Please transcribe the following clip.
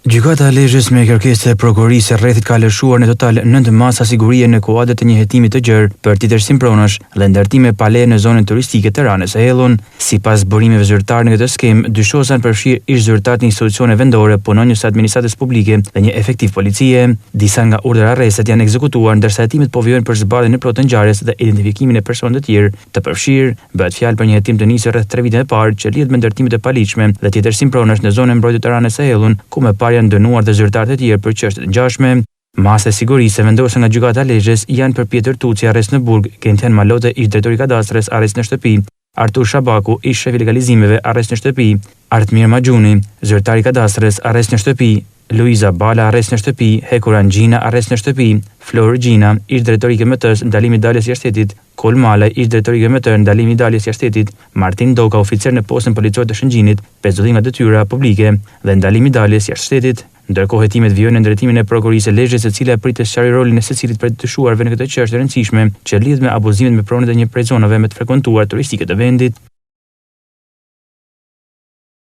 Gjykata e Lezhës me kërkesë të prokurorisë së rrethit ka lëshuar në total 9 masa sigurie në kuadër të një hetimi të gjerë për titërsim pronash dhe ndërtime pa leje në zonën turistike të Tiranës së Hellun. Sipas burimeve zyrtare në këtë skemë, dyshosen përfshirë ish zyrtar të institucione vendore, punonjës administratës publike dhe një efektiv policie. Disa nga urdhrat arrestet janë ekzekutuar, ndërsa hetimet po vijojnë për zbardhjen e plotë të ngjarjes dhe identifikimin e personave të tjerë të përfshirë. Bëhet fjalë për një hetim të nisur rreth 3 vite më parë që lidhet me ndërtimet e paligjshme dhe titërsim pronash në zonën e mbrojtjes të Tiranës së Hellun, ku më parë janë dënuar dhe zyrtarët e tjerë për çështje të ngjashme. Masat e sigurisë vendosur nga gjykata e Lezhës janë për Pjetër Tuci, arrest në burg, Gentian Malote, ish drejtori i kadastrës, arrest në shtëpi, Artur Shabaku, ish shef i legalizimeve, arrest në shtëpi, Artmir Maxhuni, zyrtar i kadastrës, arrest në shtëpi, Luiza Bala, arrest në shtëpi, Hekuran Gjina, arrest në shtëpi, Flor Gjina, ish drejtori i KMT-s, ndalimi i daljes jashtë shtetit, Kol Mala, ish drejtori i KMT, ndalimi i daljes jashtë shtetit, Martin Doka, oficer në postën policore të Shëngjinit, pezullim nga detyra publike dhe ndalimi i daljes jashtë shtetit. Ndërkohë hetimet vijojnë në drejtimin e prokurorisë së Lezhës, e cila pritet sqarojë rolin e secilit për të dyshuarve në këtë çështje e rëndësishme që lidhet me abuzimet me pronët e një prej zonave më të frekuentuara turistike të vendit.